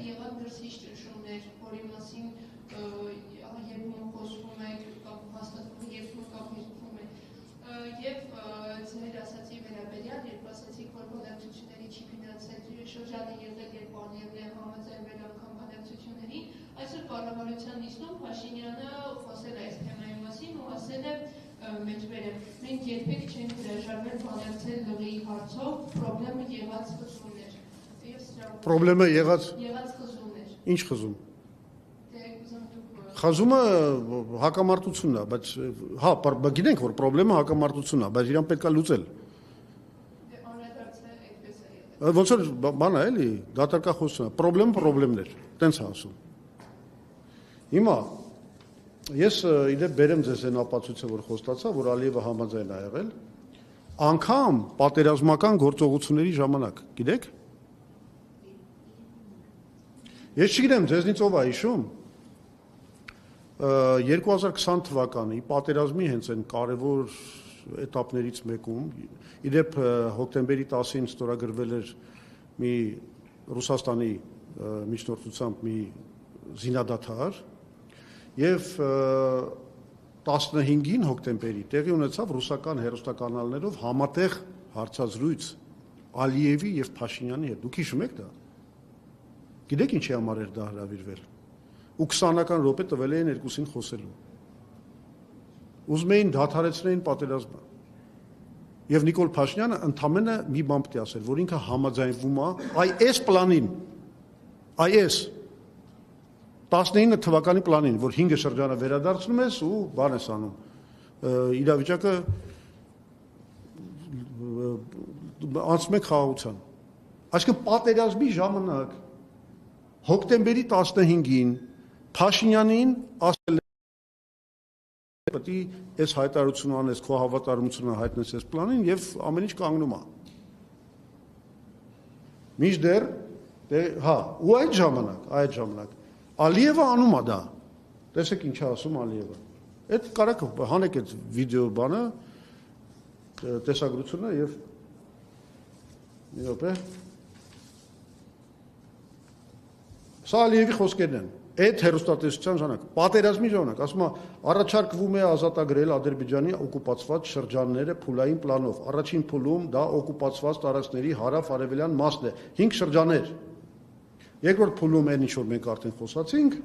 եղան դրսից ճնշումներ, որի մասին երբում խոսվում է, հաստատվում երբում կապահվում է, եւ ձեր ասացի վերաբերյալ, երբ ասացիք, որ բանակցությունների չի գնացել շրջանը եղել, երբ Ալիևն է համաձայնվել անգամ բանակցությունների, այսօր կառավարության նիստում Փաշինյանը խոսել է այս թեմայի մասին ու ասել է մեջբերեմ, մենք երբեք չենք հրաժարվել բանակցել լղի հարցով, պրոբլեմը եղած խզումներ։ Պրոբլեմը եղած խզումներ։ Ինչ խզում։ Խզումը հակամարտությունն է, բայց հա, գիտենք, որ պրոբլեմը հակամարտությունն է, բայց իրան պետք է լուծել։ Ոնց որ բան է, էլի, դատարկախոսություն է, պրոբլեմներ, տենց է ասում։ Հիմա ես իդեպ բերեմ ձեզ այն ապացույցը, որ խոստացա, որ Ալիևը համաձայն է եղել, անգամ պատերազմական գործողությունների ժամանակ, գիտեք։ Ես չգիտեմ, ձեզնից ով է հիշում 2020 թվականի պատերազմի հենց այն կարևոր էտապներից մեկում, իդեպ հոկտեմբերի 10-ին ստորագրվել էր մի Ռուսաստանի միջնորդությամբ մի զինադադար եւ 15-ին հոկտեմբերի տեղի ունեցավ ռուսական հեռուստականալներով համատեղ հարցազրույց Ալիևի եւ Փաշինյանի հետ։ Դուք հիշում եք դա։ Գիտեք ինչի համար էր դա հրավիրվել։ Ու 20-ական րոպե տվել էին երկուսին խոսելու։ Ուզում էին դադարեցնեին պատերազմը։ Եվ Նիկոլ Փաշինյանը ընդամենը մի բան պետք է ասել, որ ինքը համաձայնվում է այս պլանին, այս 19 թվականի պլանին, որ 5 շրջանը վերադարձնում ես ու բան ես անում։ Իրավիճակը անցնում է խաղաղության։ Այսինքն պատերազմի ժամանակ հոկտեմբերի 15-ին Փաշինյանին ասել է պետք է այս հայտարարությունը անես, քո հավատարմությունը հայտնես այս պլանին եւ ամեն ինչ կանգնում է։ Մինչդեռ հա, ու այդ ժամանակ Ալիևը անում է դա։ Տեսեք ինչ է ասում Ալիևը։ Այդ կարաք հանեք այդ վիդեո բանը, տեսագրությունը եւ մի րոպե։ Սա Ալիևի խոսքերն են։ Այդ հերոստատեսության ժամանակ, պատերազմի ժամանակ, ասում է, առաջարկվում է ազատագրել Ադրբեջանի օկուպացված շրջանները փուլային պլանով։ Առաջին փուլում դա օկուպացված տարածքների հարավ-արևելյան մասն է, 5 շրջաններ։ Երկրորդ փուլում այն ինչ որ մենք արդեն խոսացինք,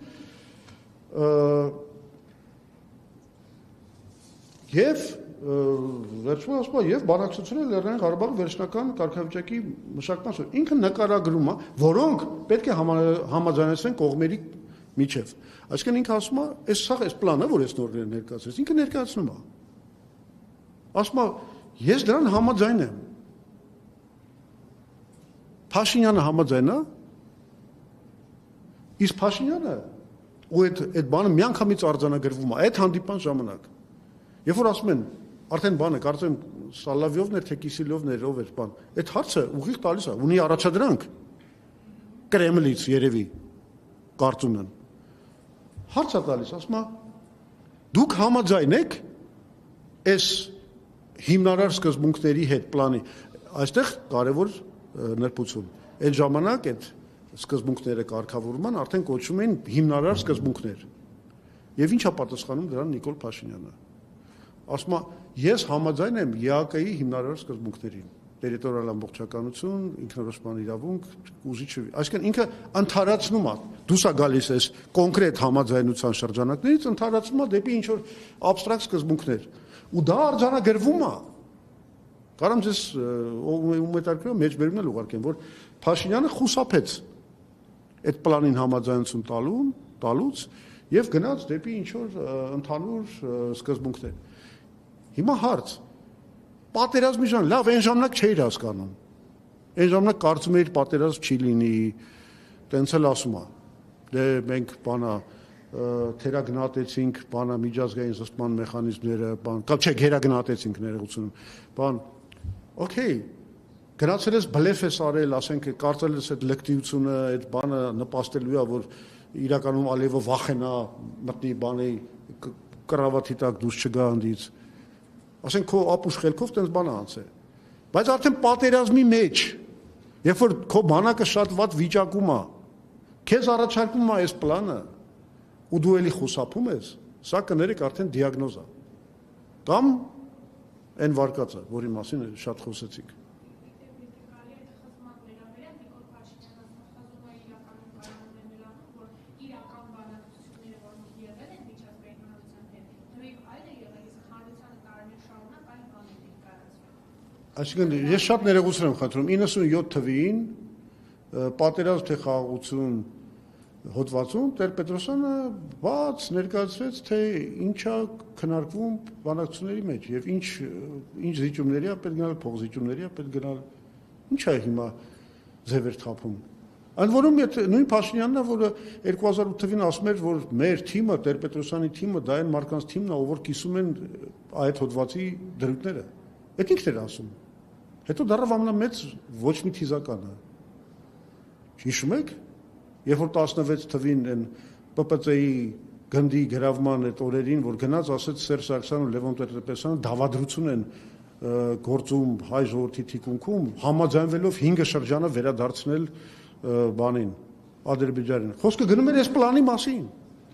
եւ վերջում ասում է եւ բանակցությունները Լեռնային Ղարաբաղի վերջնական կարգավիճակի մշակման շուրջ։ Ինքը նկարագրում է, որոնք պետք է համաձայնեցվեն կողմերի միջև։ Այսինքն ինքը ասում է, այս պլանը, որ ես նոր ներկայացրեց, ինքը ներկայացնում է։ Ասում է, ես դրան համաձայն եմ։ Փաշինյանը համաձայն է։ Իսկ Փաշինյանը ու այդ բանը միանգամից արձանագրվում է այդ հանդիպան ժամանակ։ Երբ որ ասում են, արդեն բանը, կարծեմ Սալավիովն էր, թե Կիսիլովն էր, ով էր բան, այդ հարցը ուղիղ տալիս է, ունի առաջադրանք Կրեմլից երևի կարծում են։ Հարց է տալիս, ասում է, դուք համաձայն եք այս հիմնարար սկզբունքների հետ պլանի, այստեղ կարևոր նրբություն։ Այդ ժամանակ այդ սկզբունքները կարգավորում են, արդեն կոչվում են հիմնարար սկզբունքներ։ Եվ ինչ է պատասխանում դրան Նիկոլ Փաշինյանը։ Ասում է, ես համաձայն եմ ԵԱԿ-ի հիմնարար սկզբունքներին, տերիտորիալ ամբողջականություն, ինքնորոշման իրավունք, ուժի չվի։ Այսինքն ինքը ընդհանրացնում է, դուրս է գալիս այս կոնկրետ համաձայնության շրջանակներից, ընդհանրացնում է դեպի ինչ որ աբստրակտ սկզբունքներ։ Ու դա արձանագրվում է։ Կարամ ձեզ ում հետաքրքրում մեջբերումն էլ ուղարկեմ, որ Փաշինյանը խուսափեց այդ պլանին համաձայնություն տալուց եւ գնաց դեպի ինչ որ ընդհանուր սկզբունքներ։ Հիմա հարց պատերազմի ժամանակ, լավ, այն ժամանակ չէիր հասկանում։ Այն ժամանակ կարծում էիր պատերազմ չի լինի, տենց էլ ասում է։ Դե մենք բանա թերագնահատեցինք բանա միջազգային զսպման մեխանիզմները, բան, կամ չէ, գերագնահատեցինք ներողություն։ Բան, օքեյ, գնացել ես բլեֆ ես արել, ասենք կարծել ես այդ լկտիությունը, այդ բանը նպաստելու է, որ իրականում Ալիևը վախենա մտնի բանի կռավաթի տակ դուրս չգա անդից։ Ասենք քո ապուշ խելքով տենց բան անցե։ Բայց արդեն պատերազմի մեջ, երբ որ քո բանակը շատ վատ վիճակում է, Քեզ առաջարկում է այս պլանը ու դու էլի խուսափում ես, սա կներեք արդեն դիագնոզ է։ Կամ այն վարկածը, որի մասին շատ խոսեցիք։ Այսինքն ես շատ ներողություն եմ խնդրում 97 թվին պատերազմ թե խաղաղություն հոդվածում Տեր-Պետրոսյանը բաց ներկայացրեց, թե ինչա քննարկվում բանակցությունների մեջ եւ ինչ զիջումների է պետք գնալ, փոխզիջումների է պետք գնալ, ինչ է հիմա ձևեր թափում։ Այն որում նույն Փաշինյանն է, որը 2008 թվին ասում էր, որ մեր թիմը, Տեր-Պետրոսյանի թիմը դա այն մարդկանց թիմն է, ով որ կիսում են այդ հոդվածի դրույթները։ Այդ ինքն էր ասում։ Հետո դառավ ամենամեծ ոչ մի թիզականը։ Հիշում եք, երբ որ 16 թվին են ՊՊՑ-ի գնդի գրավման այդ օրերին, որ գնաց ասեց Սերժ Սարգսյանն ու Լևոն Տեր-Պետրոսյանը դավադրություն են գործում հայ ժողովրդի թիկունքում, համաձայնվելով 5 շրջանը վերադարձնել բանին, Ադրբեջանին։ Խոսքը գնում էր այս պլանի մասին։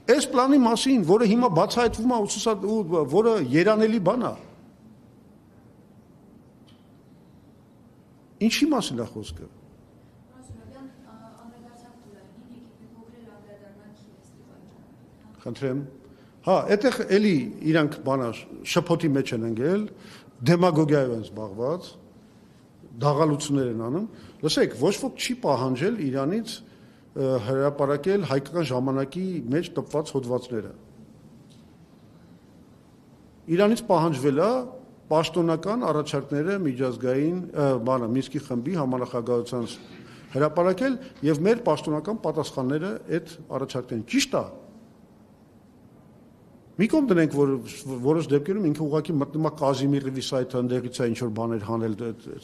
Այս պլանի մասին, որը հիմա բացահայտվում է, որը երանելի բան է։ Ինչի մասին է խոսքը։ Խնդրեմ։ Հա, այդտեղ էլի իրանք բանա շփոթի մեջ են ընկել, դեմագոգիայով են զբաղված, դաղալություններ են անում։ Լսեք, ոչ ոք չի պահանջել Իրանից հրապարակել հայկական ժամանակի մեջ տպված հոդվածները։ Իրանից պահանջվել է պաշտոնական առաջարկները միջազգային Մինսկի խմբի համանախագահության հրապարակել եւ մեր պաշտոնական պատասխանները այդ առաջարկներին։ Ճիշտ է։ Մի կողմ դնենք, որ որոշ դեպքերում ինքը ուղղակի մտնում է Կազիմիրովի սայթը, ընդեղից է ինչ որ բաներ հանել,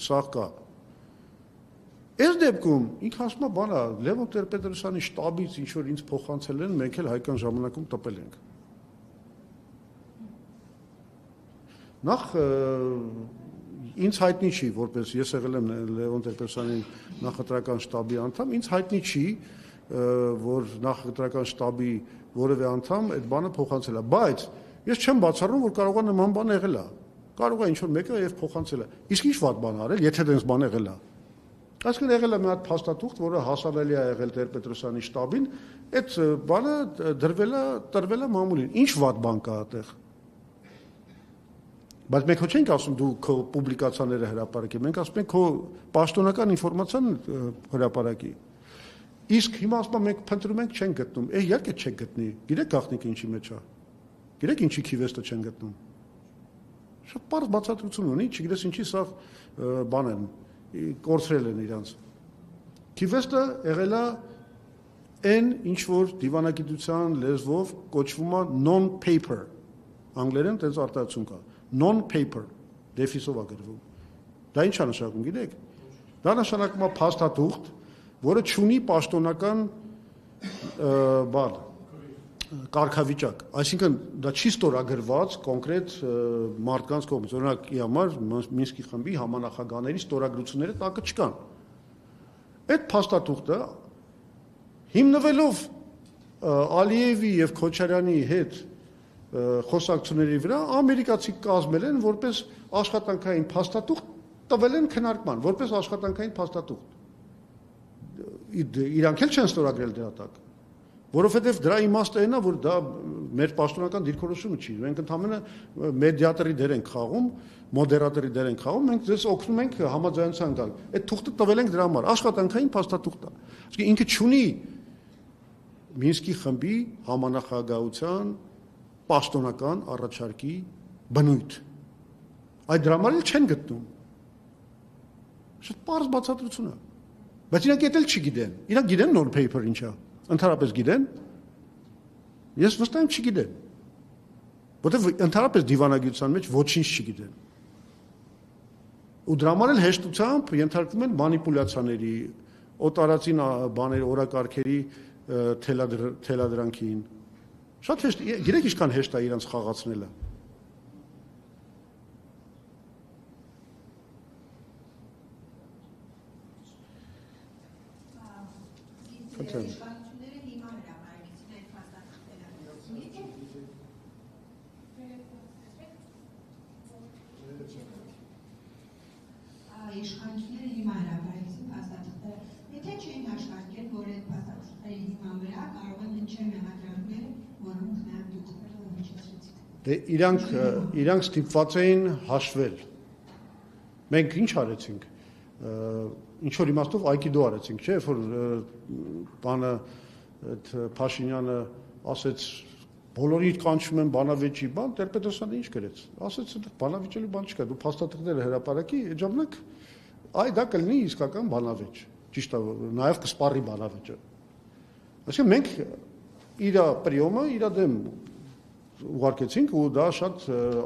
սաղ կա։ Այս դեպքում ինքը ասում է բանա, Լևոն Տեր-Պետրոսյանի շտաբից ինչ որ ինձ փոխանցել են, մենք էլ հայկական ժամանակում տպել ենք։ Նախ ինձ հայտնի չի, որպես ես եղել եմ Լևոն Տեր-Պետրոսյանի նախընտրական շտաբի անդամ, ինձ հայտնի չի, որ նախընտրական շտաբի որևէ անդամ այդ բանը փոխանցել է, բայց ես չեմ բացառում, որ կարող է նման բան եղել է։ Կարող է ինչ որ մեկը եւ փոխանցել է։ Իսկ ինչ վատ բան արել, եթե դենց բան եղել է։ Այսինքն եղել է մի հատ փաստաթուղթ, որը հասանելի է եղել Տեր-Պետրոսյանի շտաբին, այդ բանը տրվել է մամուլին։ Ինչ վատ բան կա այդտեղ։ Բայց մենք չենք ասում դու քո պուբլիկացիաները հրապարակի, մենք ասում ենք քո պաշտոնական ինֆորմացիան հրապարակի։ Իսկ հիմա ասում ենք փնտրում ենք չենք գտնում։ Իհարկե չեք գտնի։ Գիտեք գաղտնիքը ինչի մեջ է։ Գիտեք ինչի քիվեստը չեն գտնում։ Շատ բարձ բացատրություն ունի, չգիտես ինչի սա բան են կորցրել են իրանց։ Քիվեստը եղել է այն ինչ որ դիվանագիտության լեզվով կոչվում է non-paper։ Անգլերեն տենց արտահայտություն կա։ Non-paper դեֆիսով է գրվում։ Դա ինչ է նշանակում, գիտեք։ Դա նշանակում է փաստաթուղթ, որը չունի պաշտոնական բան կարգավիճակ, այսինքն դա չի ստորագրված կոնկրետ մարդկանց կողմից, օրինակի համար Մինսկի խմբի համանախագահների ստորագրությունները տակը չկան։ Այդ փաստաթուղթը հիմնվելով Ալիևի եւ Քոչարյանի հետ խոսակցությունների վրա ամերիկացի կազմել են որպես աշխատանքային փաստաթուղթ տվել են քննարկման, որպես աշխատանքային փաստաթուղթ։ Իրանք էլ չեն ստորագրել դրա տակ, որովհետև դրա իմաստը այն է, որ դա մեր պաշտոնական դիրքորոշումը չի։ Մենք ընդհանրապես մեդիատորի դեր ենք խաղում, մոդերատորի դեր ենք խաղում, մենք ձեզ օգնում ենք համաձայնության գալ։ Այդ թուղթը տվել ենք դրա համար, աշխատանքային փաստաթուղթ է։ Իսկ ինքը չունի Մինսկի խմբի համանախագահության պաշտոնական առաջարկի բնույթ։ Այդ դրա համար էլ չեն գտնում։ Շատ պարզ բացատրություն է։ Բայց իրանք էլ չգիտեն։ Իրանք գիտեն non-paper ինչա։ Ընդհանրապես գիտեն։ Ես վստահ եմ չգիտեն։ Որտեվ ընդհանրապես դիվանագիտության մեջ ոչինչ չգիտեն։ Ու դրա համար էլ հեշտությամբ ենթարկվում են մանիպուլյացիաների, օտարածին բաների, օրակարգերի թելադրանքին։ Շատ հեշտ, գիտեք ինչքան հեշտ է իրանց խաղացնելը։ Իշխանությունները Դե իրանք ստիպված էին հաշվել։ Մենք ինչ արեցինք։ Ինչ որ իմաստով այկիդո արեցինք, չէ՞, որ բանը այդ Փաշինյանը ասեց բոլորին կանչում են բանավեճի, Տեր-Պետրոսյանը ինչ գրեց։ Ասեց բանավեճելու բան չկա, դու փաստաթղթերը հրապարակի, այդ ժամանակ դա կլինի իսկական բանավեճ։ Ճիշտ է, նաև կսպառի բանավեճը։ Այսինքն մենք իր պրիոմը իր դեմ ուղարկեցինք ու դա շատ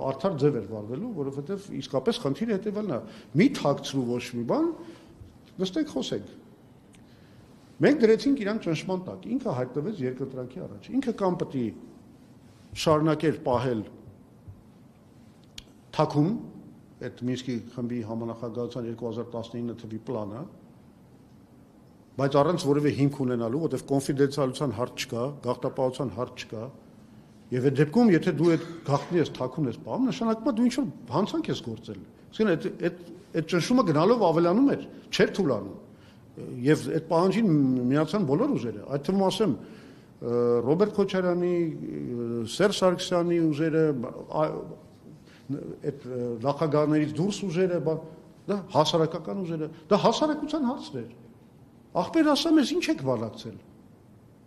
արդար ձև էր վարվելու, որովհետև իսկապես խնդիրը հետևյալն է՝ մի թաքցրու ոչ մի բան, նստենք խոսենք։ Մենք դրեցինք իրան ճնշման տակ, ինքը հայտնվեց երկրտրանքի առաջ։ Ինքը կամ պետք է շարունակեր պահել թաքուն այդ Մինսկի խմբի համանախագահության 2019 թվականի պլանը, բայց առանց որևէ հիմք ունենալու, որտեղ կոնֆիդենցիալության հարց չկա, գաղթապահության հարց չկա, եւ այդ դեպքում եթե դու այդ գաղտնի ես, թաքուն ես պահում, նշանակում է դու ինչ-որ հանցանք ես գործել։ Այսինքն այդ ճնշումը գնալով ավելանում էր, չէր թուլանում։ Եվ այդ պահանջին միացան բոլոր ուժերը, այդ թվում ասեմ Ռոբերտ Քոչարյանի, Սերժ Սարգսյանի ուժերը, այդ նախագահներից դուրս ուժերը, դա հասարակական ուժերը, դա հասարակության հարցն էր։ Ախպեր ասա մեզ ինչ եք բանակցել։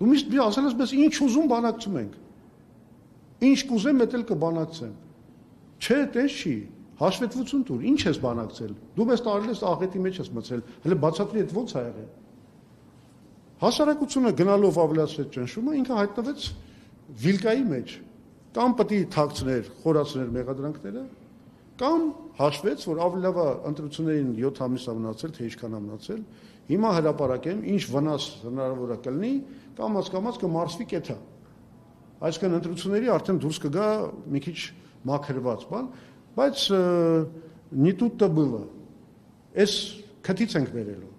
Դու միշտ ասել ես մեզ ինչ ուզում բանակցում ենք։ Ինչ կուզեմ էդ էլ կբանակցեմ։ Չէ, տես չի, հաշվետվություն տուր, ինչ ես բանակցել։ Դու մեզ տարել ես աղետի մեջ ես մցել, հələ բացատրի այդ ո՞նց ա եղել։ Հասարակությունը գնալով ավելացրեց ճնշումը, ինքը հայտնվեց վիլկայի մեջ։ Կամ պետք է թաքցներ, խորացներ մեղադրանքները, կամ հաշվեց, որ ավելի լավ է ընտրություններին 7 ամիս է մնացել, թե ինչքան է մնացել, հիմա հրապարակեմ, ինչ վնաս հնարավոր է կլինի, կամաց կմարսվի կեթա։ Այսինքն ընտրությունների արդեն դուրս կգա մի քիչ մաքրված բան, բայց не тут-то было։ Այս քթից ենք վերելու։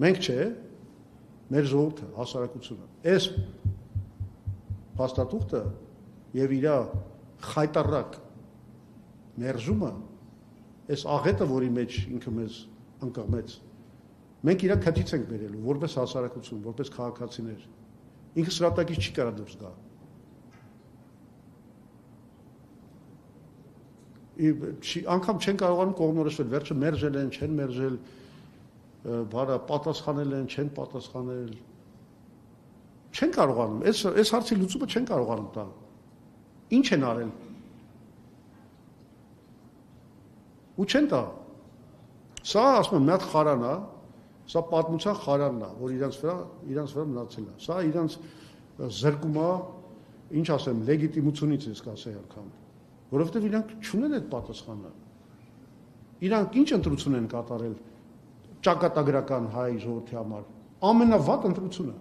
Մենք չէ, մեր ժողովուրդը, հասարակությունը։ Այս փաստաթուղթը եւ իր խայտարակ մերժումը, այս աղետը, որի մեջ ինքը մեզ ընկղմեց, մենք իր քթից ենք վերելու, որպես հասարակություն, որպես քաղաքացիներ։ Ինքը սրատակից չի կարող դուրս գա։ Անգամ չեն կարողանում կողմնորոշվել, վերջը մերժել են, չեն մերժել, բարա պատասխանել են, չեն պատասխանել։ Չեն կարողանում, այս հարցի լուծումը չեն կարողանում տալ։ Ինչ են արել։ Ու չեն տա։ Սա ասում եմ, մի հատ խարան է, սա պատմության խարանն է, որ իրանց վրա մնացել է։ Սա իրանց զրկում է, ինչ ասեմ, լեգիտիմությունից ես կասեի անգամ։ Որովհետև իրանք չունեն այդ պատասխանը։ Իրանք ինչ ընտրություն են կատարել ճակատագրական հայ ժողովրդի համար։ Ամենավատ ընտրությունը։